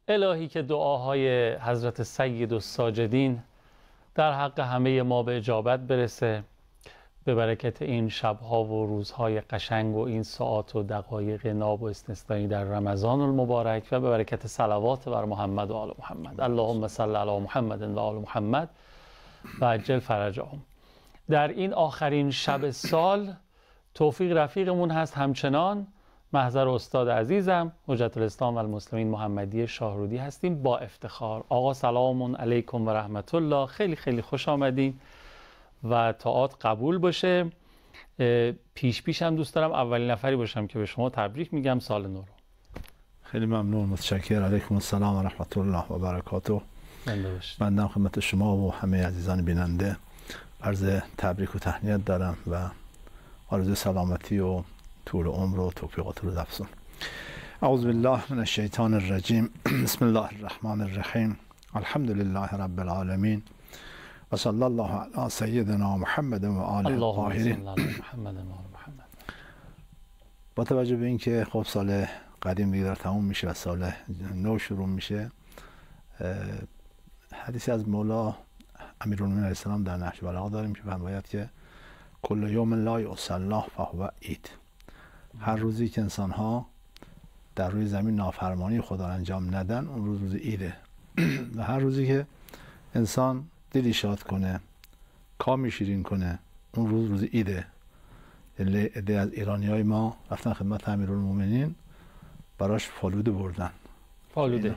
الهی که دعاهای حضرت سید الساجدین در حق همه ما به اجابت برسه، به برکت این شبها و روزهای قشنگ و این ساعات و دقایق ناب و استثنایی در رمضان المبارک و به برکت صلوات بر محمد و آل محمد. اللهم صل علی محمد و آل محمد و عجل فرجهم. در این آخرین شب سال توفیق رفیقمون هست همچنان محضر استاد عزیزم حجت الاسلام و المسلمین محمدی شاهرودی هستیم با افتخار. آقا سلام علیکم و رحمت الله، خیلی خیلی خوش آمدین و طاعات قبول باشه. پیش هم دوست دارم اولین نفری باشم که به شما تبریک میگم سال نو رو. خیلی ممنون، متشکرم. علیکم السلام و رحمت الله و برکاته. بنده خدمت شما و همه عزیزان بیننده عرض تبریک و تهنیت دارم و آرزوی سلامتی و طول عمر و توفیقات رو افزون. اعوذ بالله من الشیطان الرجیم. بسم الله الرحمن الرحیم. الحمد لله رب العالمین و صلی الله علی سیدنا محمد و آله الطاهرین. با توجه به اینکه خب سال قدیم دیگه داره تموم میشه و سال نو شروع میشه، حدیثی از مولا امیرالمومنین علیه السلام در نهج البلاغه داریم که فرماید که کل یوم لا یعصی الله فهو عید. هر روزی که انسان ها در روی زمین نافرمانی خدا انجام ندن اون روز عیده و هر روزی که انسان دلی شاد کنه، کامی شیرین کنه، اون روز عیده. عده از ایرانیای ما رفتن خدمت امیرالمومنین براش فالوده بردن. فالوده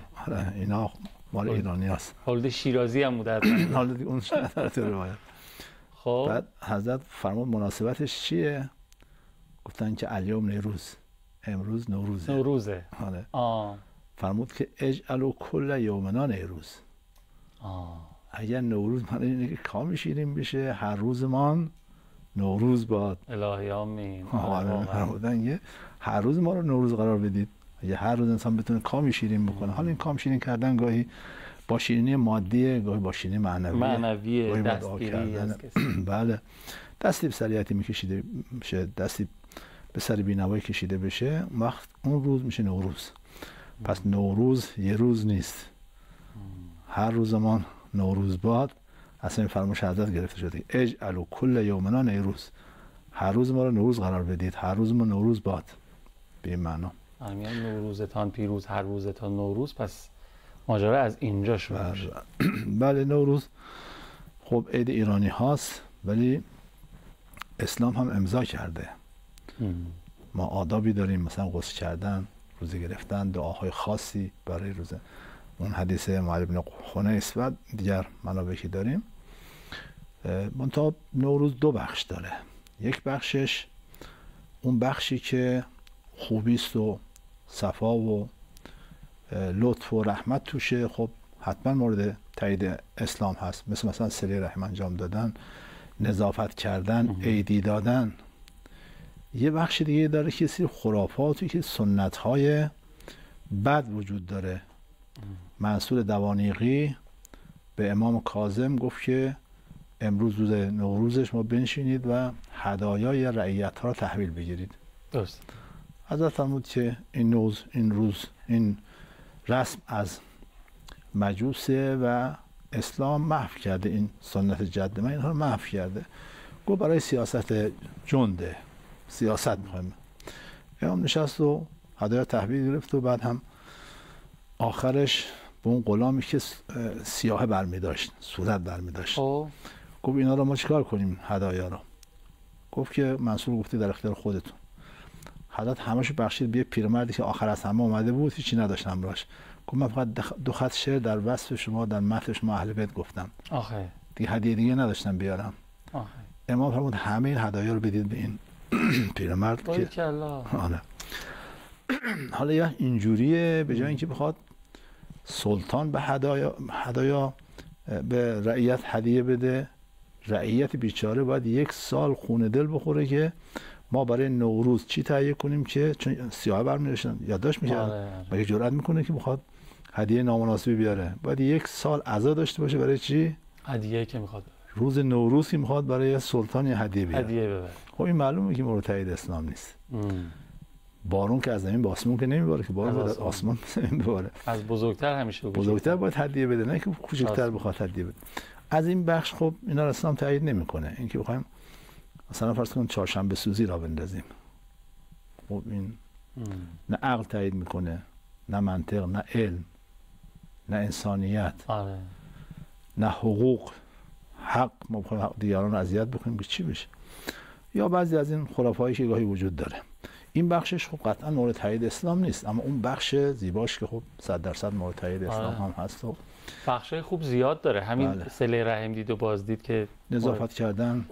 اینا مال ایرانی هست. فالوده شیرازی هم بوده حالا دیگه اون شده روایت. خب بعد حضرت فرمود مناسبتش چیه؟ گفتن که الیوم نیروز، امروز نوروزه. نوروزه. فرمود که اجعلوا کل یومنا نیروز. اگر نوروز معنی اینه که کامی شیرین بشه، هر روزمان نوروز باد. الهی آمین. فرمودن هر روز ما رو نوروز قرار بدید. اگه هر روز انسان بتونه کامی شیرین بکنه، حالا این کام شیرین کردن گاهی با شیرینی مادیه، گاهی با شیرینی معنویه، دستگیری از کسی. بله، دستی به سریعتی میکشیده بشه، دستی به سر بینوایی کشیده بشه، وقت اون روز میشه نوروز. پس نوروز یه روز نیست، هر روزمان نوروز باد. اصلا این فرمایش حضرت گرفته شده اجعلوا کل یومنا نیروز، هر روز ما رو نوروز قرار بدید، هر روز ما نوروز باد. به این معنا یعنی نوروزتان پیروز، هر روزتان نوروز. پس ماجرا از اینجا شروع میشه. بله، نوروز خب عید ایرانی هاست ولی اسلام هم امضا کرده. ما آدابی داریم، مثلا غسل کردن، روزه گرفتن، دعاهای خاصی برای روزه. اون حدیث معاذ بن خنیس و دیگر منابعی داریم. منتها نوروز دو بخش داره. یک بخشش اون بخشی که خوبیست و صفا و لطف و رحمت توشه، خب حتما مورد تایید اسلام هست، مثلا صله رحم انجام دادن، نظافت کردن، عیدی دادن. یه بخش دیگه داره که سری خرافاتی که سنت‌های بد وجود داره. منصور دوانیقی به امام کاظم گفت که امروز روز نوروزش ما بنشینید و هدایای رعیت ها را تحویل بگیرید. درست. حضرت فرمود که این روز این رسم از مجوسه و اسلام محو کرده، این سنت جد من اینها رو محو کرده. گفت برای سیاست جنده، سیاست میخوایم. امام نشست و هدایا تحویل گرفت و بعد هم آخرش به اون غلامی که سیاه برمی داشت، صورت برمی داشت، گفت اینا رو ما چیکار کنیم هدایا رو؟ گفت که منصور گفته در اختیار خودتون. حضرت همه‌شو بخشید به پیرمردی که آخر از همه اومده بود، هیچی نداشت همراهش. گفت من فقط دو خط شعر در وصف شما، در مدح شما اهل بیت گفتم. دیگه هدیه دیگه نداشتم بیارم. امام فرمود همه این هدایا رو بدید به این پیرمرد که حالا یا اینجوریه، به جای اینکه بخواد سلطان به هدایا به رعیت هدیه بده، رعیت بیچاره باید یک سال خون دل بخوره که ما برای نوروز چی تهیه کنیم، که چون سیاه برمی داشتن یادداشت میکردن، مگه جرئت میکنه که بخواد هدیه نامناسبی بیاره؟ باید یک سال عزا داشته باشه برای چی؟ هدیه که میخواد روز نوروز که میخواد برای سلطان هدیه بیاره. هدیه ببره. خب این معلومه که مورد تایید اسلام نیست. بارون که از زمین به آسمون که نمیباره که بارون از آسمان نمیباره. از بزرگتر همیشه بزرگتر باید هدیه بده، نه که کوچکتر بخواد هدیه بده. از این بخش خب اینا رو اسلام تایید نمیکنه. اینکه بخوایم مثلا فرض کن چهارشنبه سوزی را بندازیم، خب این نه عقل تایید میکنه، نه منطق، نه علم، نه انسانیت، نه حقوق، حق. ما بخوایم حق دیگران رو اذیت بکنیم که چی بشه؟ یا بعضی از این خرافه‌هایی که گاهی وجود داره. این بخشش خب قطعا مورد تایید اسلام نیست، اما اون بخش زیباش که خب 100% مورد تایید اسلام هم هست. و بخشای خوب زیاد داره. همین صله رحم دید و بازدید که نظافت کردن،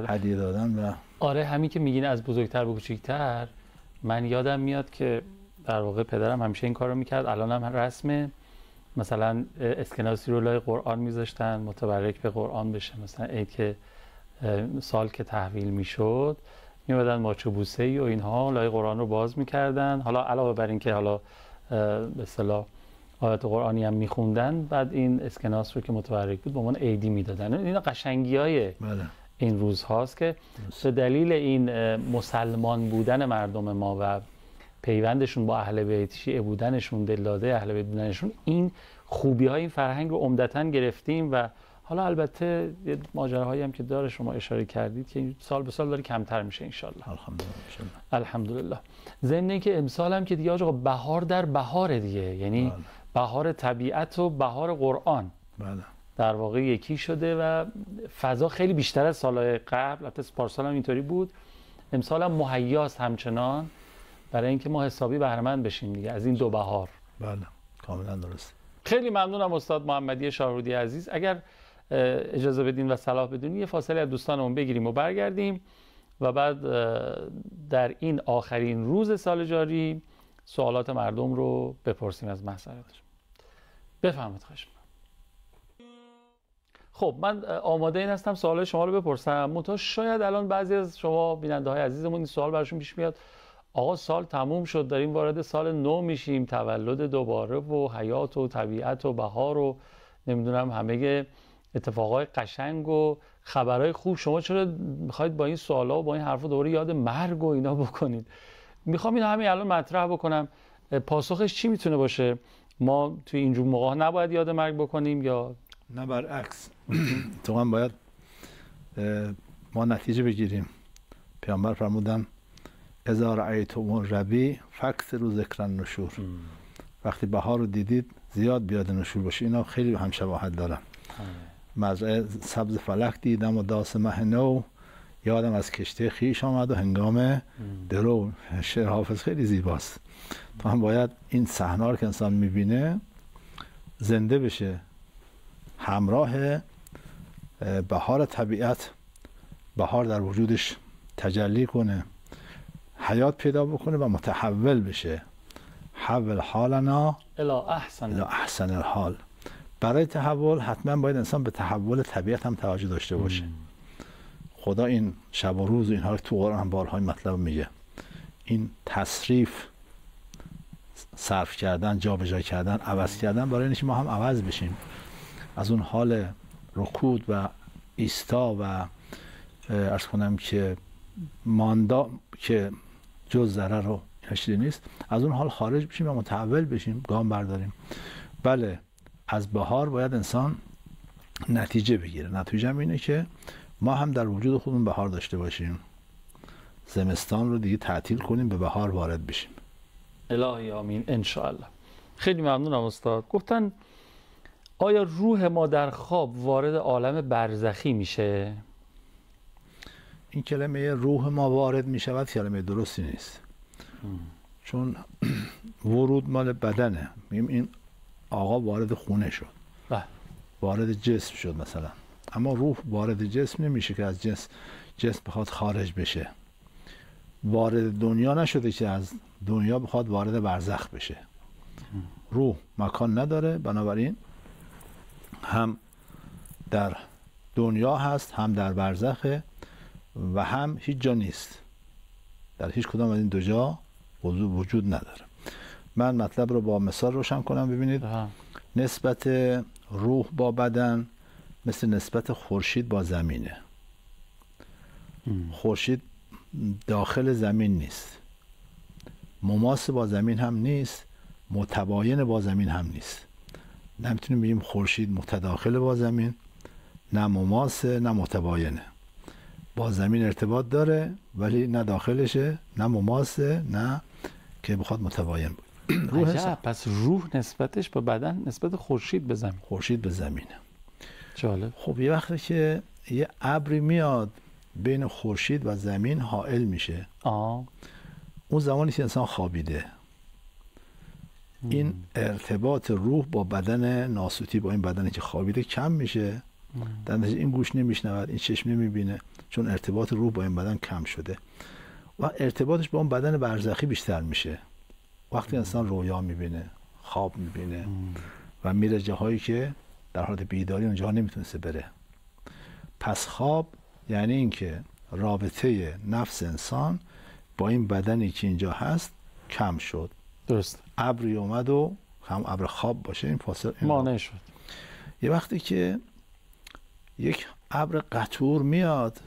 هدیه دادن و آره همین که میگین از بزرگتر به کوچیکتر. من یادم میاد که در واقع پدرم همیشه این کارو میکرد، الانم رسمه. مثلا اسکناسی رو لای قرآن میذاشتن متبرک به قرآن بشه. مثلا عید که سال که تحویل میشد میومدن ماچو بوسه‌ای و اینها لای قرآن رو باز میکردن. حالا علاوه بر این که حالا به اصطلاح آیات قرآنی هم میخوندن، بعد این اسکناس رو که متبرک بود به عنوان عیدی میدادن. اینا قشنگی‌های این روز هاست که به دلیل این مسلمان بودن مردم ما و پیوندشون با اهل بیت، شیعه بودنشون، دلداده اهل بیت بودنشون، این خوبی‌های این فرهنگ رو عمدتاً گرفتیم. و حالا البته ماجراهایی هم که داره، شما اشاره کردید که سال به سال داره کمتر میشه ان شاء الله. الحمدلله. ضمن اینکه امسال هم که دیگه آقا بهار در بهار دیگه، یعنی بهار طبیعت و بهار قرآن در واقع یکی شده و فضا خیلی بیشتر از سالهای قبل. البته پارسال هم اینطوری بود، امسال هم مهیاست همچنان برای اینکه ما حسابی بهره مند بشیم دیگه از این دو بهار. بله کاملا درست. خیلی ممنونم استاد محمدی شاهرودی عزیز. اگر اجازه بدین و صلاح بدین یه فاصله از دوستانمون بگیریم و برگردیم و بعد در این آخرین روز سال جاری سوالات مردم رو بپرسیم از محضرتشون. بفرمایید. خواهش می‌کنم. خب من آماده این هستم سوال شما رو بپرسم. منتها شاید الان بعضی از شما بیننده‌های عزیزمون این سوال براشون پیش میاد، آقا سال تموم شد، داریم وارد سال نو میشیم، تولد دوباره و حیات و طبیعت و بهار و نمیدونم همه اتفاقای قشنگ و خبرهای خوب، شما چرا میخواید با این سوالا و با این حرفا دوباره یاد مرگ و اینا بکنید؟ میخوام اینا همین الان مطرح بکنم. پاسخش چی میتونه باشه؟ ما توی اینجور موقع نباید یاد مرگ بکنیم یا نه برعکس؟ تو هم باید ما نتیجه بگیریم. پیامبر فرمودن اذا رأیتم الربیع فاکثروا ذکر النشور. وقتی بهار رو دیدید زیاد بیاد نشور باشه. اینا خیلی هم شباهت دارن. مزرعه سبز فلک دیدم و داس مه نو، یادم از کشتی خیش آمد و هنگام درو. شعر حافظ خیلی زیباست. تو هم باید این صحنه رو که انسان میبینه زنده بشه، همراه بهار طبیعت، بهار در وجودش تجلی کنه، حیات پیدا بکنه و متحول بشه. حول حالنا الی احسن الحال. برای تحول حتما باید انسان به تحول طبیعت هم توجه داشته باشه. خدا این شب و روز و اینها رو تو قرآن هم بارهای مطلب میگه. این تصریف، صرف کردن، جابجا کردن، عوض کردن برای اینکه ما هم عوض بشیم. از اون حال رکود و ایستا و عرض کنم که ماندا که جز ضرر و چیزی نیست، از اون حال خارج بشیم و متحول بشیم، گام برداریم. بله از بهار باید انسان نتیجه بگیره. نتیجه هم اینه که ما هم در وجود خودمون بهار داشته باشیم، زمستان رو دیگه تعطیل کنیم، به بهار وارد بشیم. الهی آمین ان شاء الله. خیلی ممنونم استاد. گفتن آیا روح ما در خواب وارد عالم برزخی میشه؟ این کلمه روح ما وارد میشود کلمه درستی نیست. چون ورود مال بدنه. میگیم این آقا وارد خونه شد، وارد جسم شد مثلا، اما روح وارد جسم نمیشه که از جسم بخواد خارج بشه. وارد دنیا نشده که از دنیا بخواد وارد برزخ بشه. روح مکان نداره، بنابراین هم در دنیا هست، هم در برزخه و هم هیچ جا نیست. در هیچ کدام از این دو جا وجود نداره. من مطلب رو با مثال روشن کنم. ببینید نسبت روح با بدن مثل نسبت خورشید با زمینه. خورشید داخل زمین نیست، مماس با زمین هم نیست، متباین با زمین هم نیست. نمیتونیم بگیم خورشید متداخل با زمین، نه مماسه نه متباینه. با زمین ارتباط داره ولی نه داخلشه، نه مماسه، نه که بخواد متباین بود. عجب، پس روح نسبتش به بدن نسبت خورشید به زمین. خورشید به زمینه. جالب. خب یه وقتی که یه ابری میاد بین خورشید و زمین حائل میشه، اون زمانی که انسان خوابیده، این ارتباط روح با بدن ناسوتی، با این بدنی که خوابیده کم میشه. در نتیجه این گوش نمیشنود، این چشم نمیبینه، چون ارتباط روح با این بدن کم شده و ارتباطش با اون بدن برزخی بیشتر میشه. وقتی انسان رویا میبینه، خواب میبینه و میره جاهایی که در حالت بیداری اونجا نمیتونسته بره. پس خواب یعنی اینکه رابطه نفس انسان با این بدنی که اینجا هست کم شد. درست. ابری اومد و هم ابر خواب باشه، این فاصله مانع شد. یه وقتی که یک ابر قطور میاد،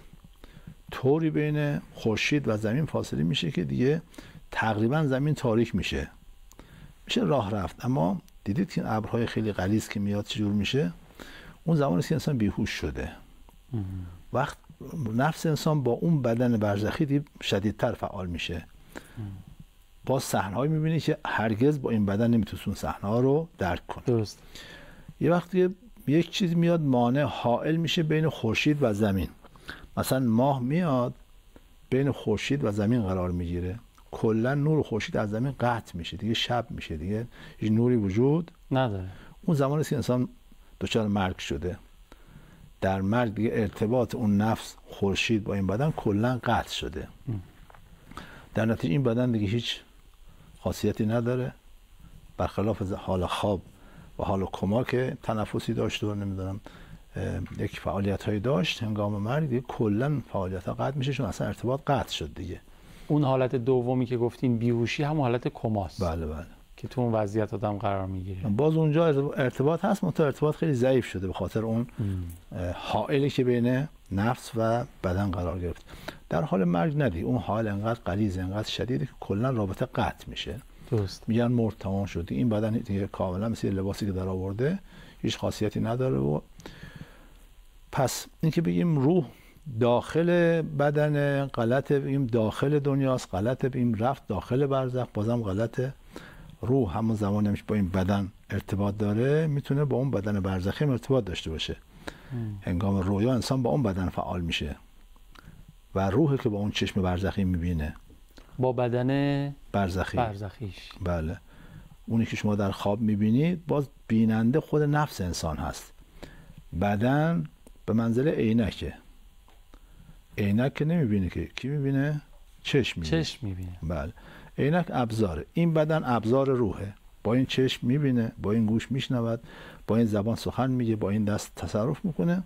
طوری بین خورشید و زمین فاصله میشه که دیگه تقریبا زمین تاریک میشه راه رفت. اما دیدید که ابرهای خیلی غلیظ که میاد چجور میشه؟ اون زمانی که انسان بیهوش شده. وقت نفس انسان با اون بدن برزخی شدیدتر فعال میشه. باز صحنه‌هایی میبینی که هرگز با این بدن نمیتونه اون صحنه‌ها رو درک کنه. درست. یه وقتی یک چیز میاد مانع حائل میشه بین خورشید و زمین. مثلا ماه میاد بین خورشید و زمین قرار میگیره، کلا نور خورشید از زمین قطع میشه، دیگه شب میشه، دیگه هیچ نوری وجود نداره. اون زمانی که انسان دچار مرگ شده. در مرگ دیگه ارتباط اون نفس خورشید با این بدن کلا قطع شده. در نتیجه این بدن دیگه هیچ خاصیتی نداره، برخلاف حال خواب و حال کما که تنفسی داشت و نمیدونم یک فعالیت هایی داشت، هنگام مرگ دیگه کلا فعالیت ها قطع میشه، چون اصلا ارتباط قطع شد دیگه. اون حالت دومی که گفتین بیهوشی هم حالت کماست. بله بله. که تو اون وضعیت آدم قرار میگیره. باز اونجا ارتباط هست، منتها ارتباط خیلی ضعیف شده به خاطر اون حائلی که بین نفس و بدن قرار گرفت. در حال مرگ ندی، اون حال انقدر غلیظ، انقدر شدیده که کلا رابطه قطع میشه. درست. میگن مرد، تمام شد. این بدن دیگه کاملا مثل لباسی که در آورده، هیچ خاصیتی نداره. و پس اینکه بگیم روح داخل بدن غلطه، بگیم داخل دنیاست غلطه، بگیم رفت داخل برزخ بازم غلطه. روح همون زمانی همیشه با این بدن ارتباط داره، میتونه با اون بدن برزخی هم ارتباط داشته باشه. هنگام رویا انسان با اون بدن فعال میشه و روحی که با اون چشم برزخی میبینه با بدن برزخیش. بله. اونی که شما در خواب میبینید باز بیننده خود نفس انسان هست. بدن به منزله عینکه. عینک که نمیبینه، که کی میبینه؟ چشم میبینه. چشم میبینه. بله. عینک ابزاره. این بدن ابزار روحه. با این چشم میبینه، با این گوش میشنود، با این زبان سخن میگه، با این دست تصرف میکنه.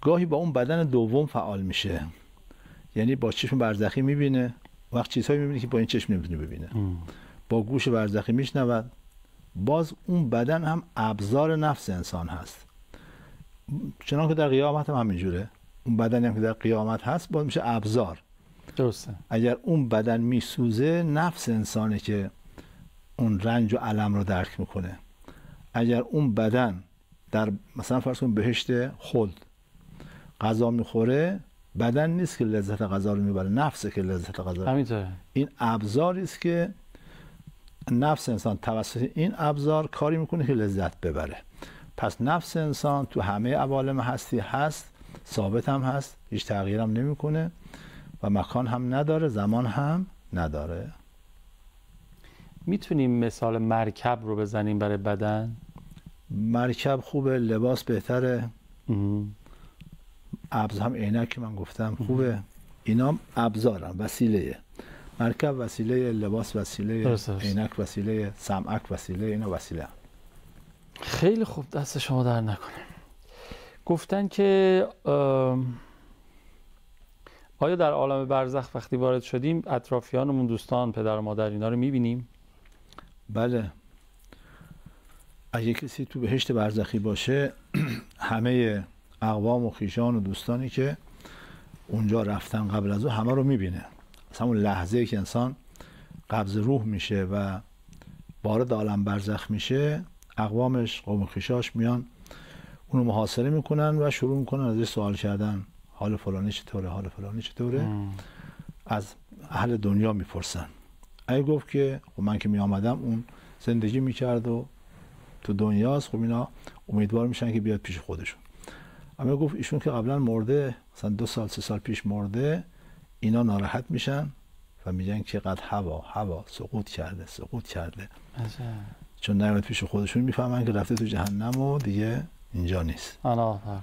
گاهی با اون بدن دوم فعال میشه، یعنی با چشم برزخی میبینه، وقت چیزهایی میبینه که با این چشم نمیتونه ببینه. با گوش برزخی میشنود. باز اون بدن هم ابزار نفس انسان هست. چنانکه در قیامت هم همینجوره. اون بدنی هم که در قیامت هست باز میشه ابزار. درسته. اگر اون بدن میسوزه، نفس انسانه که اون رنج و الم رو درک میکنه. اگر اون بدن در مثلا فرض کن بهشت خلد غذا میخوره، بدن نیست که لذت غذا رو میبره، نفسه که لذت غذا. همینطوره. این ابزاری است که نفس انسان توسط این ابزار کاری میکنه که لذت ببره. پس نفس انسان تو همه عوالم هستی هست، ثابت هم هست، هیچ تغییر هم نمیکنه و مکان هم نداره، زمان هم نداره. میتونیم مثال مرکب رو بزنیم برای بدن؟ مرکب خوبه، لباس بهتره، ابز هم عینک که من گفتم خوبه. اینا ابزارن، وسیله. مرکب وسیله، لباس وسیله، عینک وسیله، سمعک وسیله، اینا وسیله. خیلی خوب، دست شما در نکنه. گفتن که آیا در عالم برزخ وقتی وارد شدیم اطرافیانمون، دوستان، پدر و مادر، اینا رو میبینیم؟ بله. اگه کسی تو بهشت برزخی باشه، همه اقوام و خویشان و دوستانی که اونجا رفتن قبل از او همه رو میبینه. مثلا اون لحظه که انسان قبض روح میشه و وارد عالم برزخ میشه، اقوامش، قوم خویشاش میان اونو محاصره میکنن و شروع میکنن ازش سوال کردن، حال فلانی چطوره، حال فلانی چطوره. از اهل دنیا میپرسن. اگه گفت که خب من که میامدم اون زندگی میکرد و تو دنیاست، خب اینا امیدوار میشن که بیاد پیش خودشون. اما گفت ایشون که قبلا مرده، مثلا 2 سال 3 سال پیش مرده، اینا ناراحت میشن و میگن که قد هوا سقوط کرده چون نیامد پیش خودشون، میفهمن که رفته تو جهنم و دیگه اینجا نیست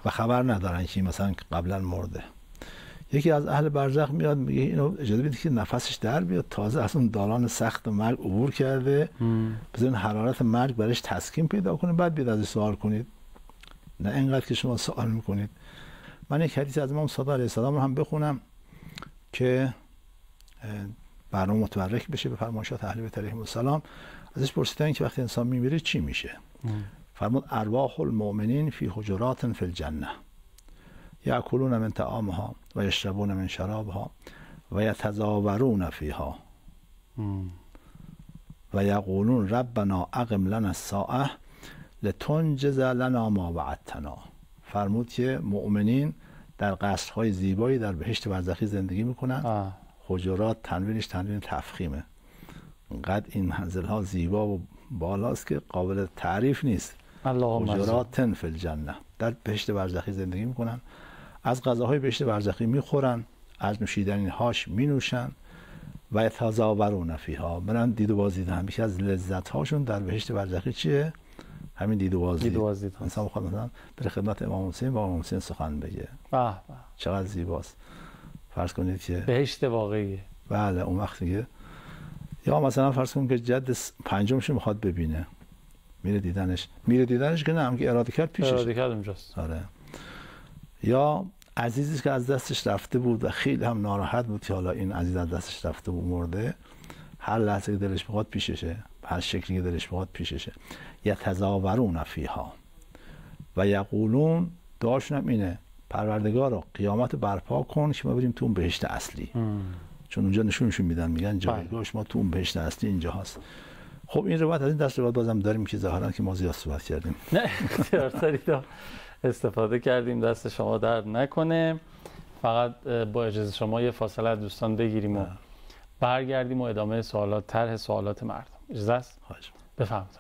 و خبر ندارن که مثلا قبلا مرده. یکی از اهل برزخ میاد میگه اینو اجازه بدید که نفسش در بیاد، تازه از اون دالان سخت مرگ عبور کرده، بذارین حرارت مرگ برش تسکین پیدا کنه، بعد بیاد ازش سوال کنید، نه اینقدر که شما سوال میکنید. من یک حدیث از امام صادق علیه السلام رو هم بخونم که برنامه متبرک بشه به فرمایشات اهل بیت علیهم السلام. ازش پرسیدن که وقتی انسان میمیره چی میشه؟ فرمود ارواح المؤمنین فی حجرات فی الجنه یأکلون من طعامها و یشربون من شرابها و یتزاورون فیها و یقولون ربنا اقم لنا الساعه لتنجز لنا ما وعدتنا. فرمود که مؤمنین در قصرهای زیبایی در بهشت برزخی زندگی میکنن. حجرات تنوینش تنوین تفخیمه، انقدر این منزل‌ها زیبا و بالاست که قابل تعریف نیست. حجرات فی الجنه، در بهشت برزخی زندگی میکنن، از غذاهای بهشت برزخی میخورن، از نوشیدنی هاش مینوشن و یتزاورون فیها، برن دید و بازدید. هم یکی از لذت هاشون در بهشت برزخی چیه؟ همین دید و بازدید. انسان بخواد مثلا بره خدمت امام حسین با امام حسین سخن بگه، چقدر زیباست. فرض کنید که بهشت واقعیه. بله اون وقت دیگه، یا مثلا فرض کنید که جد پنجمش میخواد ببینه، میره دیدنش که نه، هم که اراده کرد پیشش، اراده کرد اونجاست. آره. یا عزیزی که از دستش رفته بود و خیلی هم ناراحت بود که حالا این عزیز از دستش رفته بود مرده، هر لحظه که دلش میخواد پیششه، هر شکلی که دلش میخواد پیششه. یتزاورون فیها و یقولون، دعاشون هم اینه پروردگارا قیامت برپا کن که ما بریم تو اون بهشت اصلی. چون اونجا نشونشون میدن، میگن جایگاه شما تو اون بهشت اصلی اینجا هست. خب این روایت، از این دست روایت بازم داریم که ظاهرا که ما زیاد صحبت کردیم. نه اختیار استفاده کردیم، دست شما درد نکنه. فقط با اجازه شما یه فاصله از دوستان بگیریم و برگردیم و ادامه سوالات، طرح سوالات مردم. اجازه است؟ بفرمایید.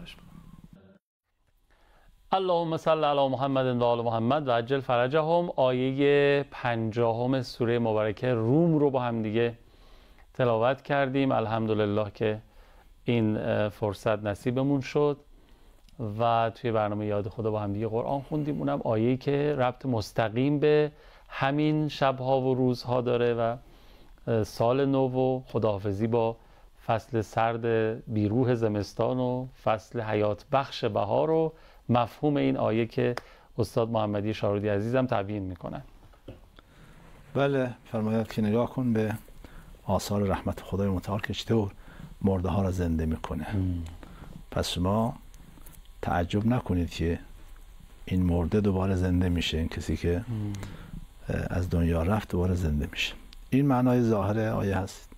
اللهم صل علی محمد و آل محمد و عجل فرجهم. آیه 50 سوره مبارکه روم رو با هم دیگه تلاوت کردیم. الحمدلله که این فرصت نصیبمون شد و توی برنامه یاد خدا با هم دیگه قرآن خوندیم. اونم آیه‌ای که ربط مستقیم به همین شب‌ها و روزها داره و سال نو و خداحافظی با فصل سرد بیروح زمستان و فصل حیات بخش بهار و مفهوم این آیه که استاد محمدی شارودی عزیزم تبیین میکنن. بله، فرمایید که نگاه کن به آثار رحمت خدای متعال که چطور مرده ها را زنده میکنه. پس شما تعجب نکنید که این مرده دوباره زنده میشه، این کسی که از دنیا رفت دوباره زنده میشه. این معنای ظاهر آیه هست.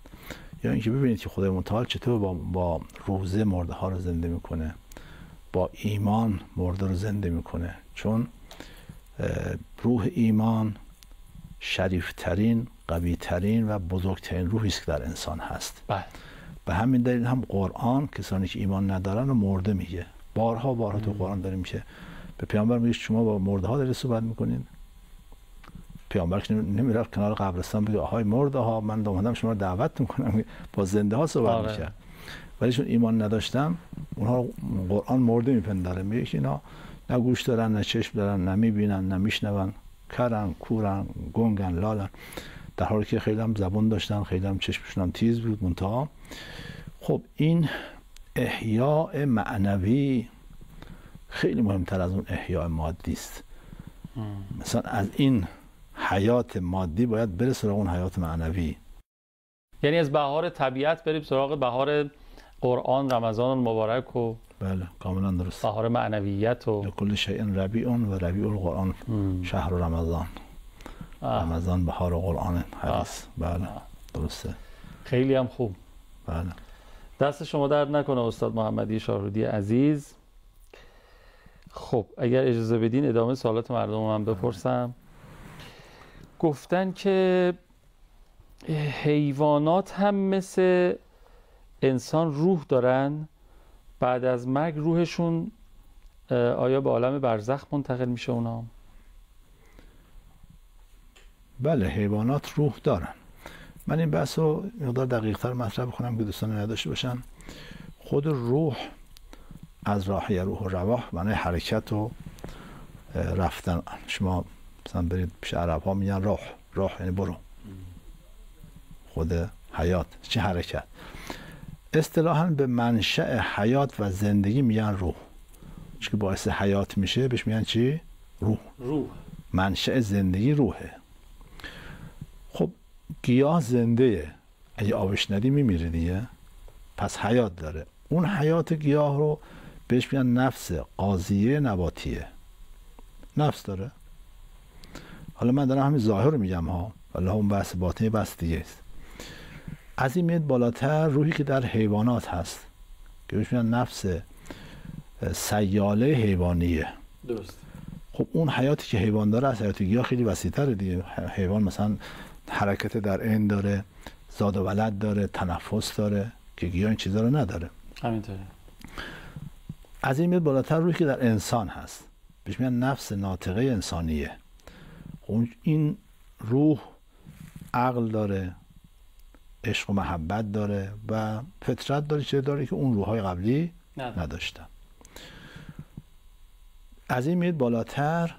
یا اینکه ببینید که خدای متعال چطور با روزه مرده ها را زنده میکنه، با ایمان مرده رو زنده میکنه. چون روح ایمان شریفترین، قویترین و بزرگترین روحی است که در انسان هست. به همین دلیل هم قرآن کسانی که ایمان ندارن رو مرده میگه. بارها تو قرآن داریم که به پیامبر میگه شما با مرده ها دارید صحبت میکنین. پیامبر که نمیرفت کنار قبرستان بگه آهای مرده ها من اومدم شما رو دعوت میکنم، با زنده ها صحبت میکرد. ولی چون ایمان نداشتم اونها رو قرآن مرده میپنداره، میگه که اینا نه گوش دارن، نه چشم دارن، نه میبینن، نه میشنون، کرن، کورن، گنگن، لالن، در حالی که خیلی هم زبان داشتن، خیلی هم چشمشون هم تیز بود. منتها خب این احیاء معنوی خیلی مهمتر از اون احیاء مادی است. مثلا از این حیات مادی باید بره سراغ اون حیات معنوی. یعنی از بهار طبیعت بریم سراغ بهار قرآن، رمضان مبارک و بله کاملا درست، بهار معنویت و کل شیء ربیع و ربیع القرآن شهر رمضان. رمضان بهار قرآن حدیث. بله درسته، خیلی هم خوب. بله دست شما درد نکنه استاد محمدی شاهرودی عزیز. خب اگر اجازه بدین ادامه سوالات مردم من بپرسم. گفتن که حیوانات هم مثل انسان روح دارن، بعد از مرگ روحشون آیا به عالم برزخ منتقل میشه اونا؟ بله حیوانات روح دارن. من این بحث رو مقدار دقیق‌تر مطرح بکنم که دوستان نداشته باشن. خود روح از راحیه روح و رواح معنی حرکت و رفتن. شما مثلا برید پیش عرب ها میگن روح یعنی برو، خود حیات چه حرکت. اصطلاحاً به منشأ حیات و زندگی میگن روح، چون که باعث حیات میشه بهش میگن چی؟ روح. منشأ زندگی روحه. خب گیاه زنده، اگه آبش ندی میمیره دیگه، پس حیات داره. اون حیات گیاه رو بهش میگن نفس قاضیه نباتیه، نفس داره. حالا من دارم همین ظاهر رو میگم ها، ولی اون بحث باطنی بحث دیگه است. از این میاد بالاتر روحی که در حیوانات هست که بهش میگن نفس سیاله حیوانیه. درست. خب اون حیاتی که حیوان داره از حیات گیاه خیلی وسیع‌تره دیگه. حیوان مثلا حرکت در عین داره، زاد و ولد داره، تنفس داره که گیاه این چیزا رو نداره. همینطوره. از این میاد بالاتر روحی که در انسان هست بهش میگن نفس ناطقه انسانیه. خب این روح عقل داره، عشق و محبت داره و فطرت داره، چه داره که اون روح‌های قبلی نداشتن. از این میاد بالاتر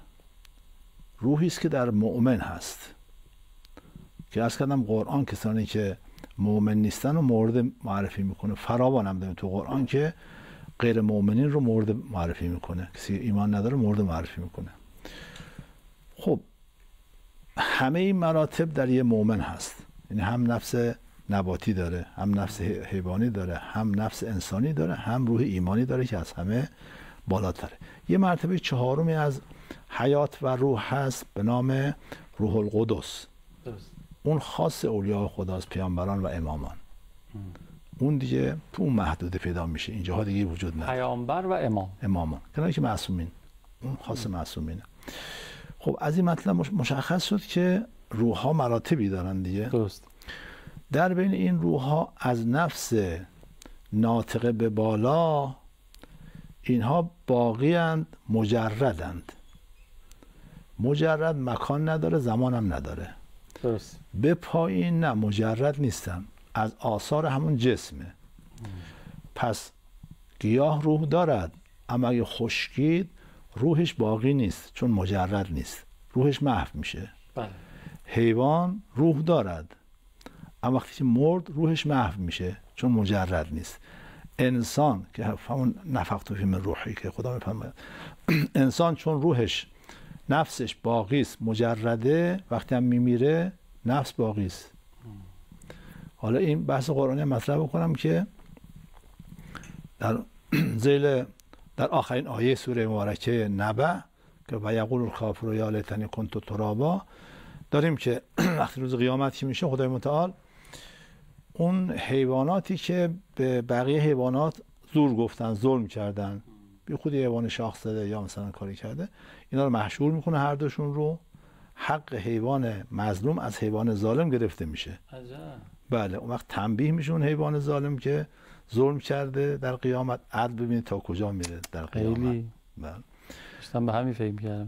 روحی است که در مؤمن هست که عرض کردم قرآن کسانی که مؤمن نیستن رو مورد معرفی میکنه. فراوان هم داریم تو قرآن که غیر مؤمنین رو مورد معرفی میکنه، کسی ایمان نداره مورد معرفی میکنه. خب همه این مراتب در یه مؤمن هست، یعنی هم نفس نباتی داره، هم نفس حیوانی داره، هم نفس انسانی داره، هم روح ایمانی داره که از همه بالاتره. یه مرتبه چهارمی از حیات و روح هست به نام روح القدس. اون خاص اولیاء خداست، پیامبران و امامان. اون دیگه تو اون محدوده پیدا میشه، اینجاها دیگه وجود نداره. پیامبر و امامان کنایی که معصومین، اون خاص معصومینه. خب از این مطلب مشخص شد که روح ها مراتبی دارن دیگه. درست. در بین این روح ها از نفس ناطقه به بالا اینها باقی اند، مجردند. مجرد مکان نداره، زمان هم نداره. درست. به پایین نه، مجرد نیستن، از آثار همون جسمه. پس گیاه روح دارد، اما اگه خشکید روحش باقی نیست، چون مجرد نیست، روحش محو میشه. بله. حیوان روح دارد، اما وقتی که مرد روحش محو میشه، چون مجرد نیست. انسان که همون نفخت فی من روحی که خدا میفرماید، انسان چون روحش نفسش باقی است، مجرده، وقتی هم میمیره نفس باقی است. حالا این بحث قرآنی مطرح بکنم که در آخرین آیه سوره مبارکه نبأ که و یقول الکافر یا لیتنی کنت ترابا داریم که وقتی روز قیامت که میشه خدای متعال اون حیواناتی که به بقیه حیوانات زور گفتن، ظلم کردن، بی خود حیوان شاخ زده یا مثلا کاری کرده، اینا رو محشور میکنه، هر دوشون رو. حق حیوان مظلوم از حیوان ظالم گرفته میشه. عجب. بله، اون وقت تنبیه میشه اون حیوان ظالم که ظلم کرده در قیامت، عدل ببینید تا کجا میره در قیامت. خیلی. بله. داشتم به همین فکر می‌کردم.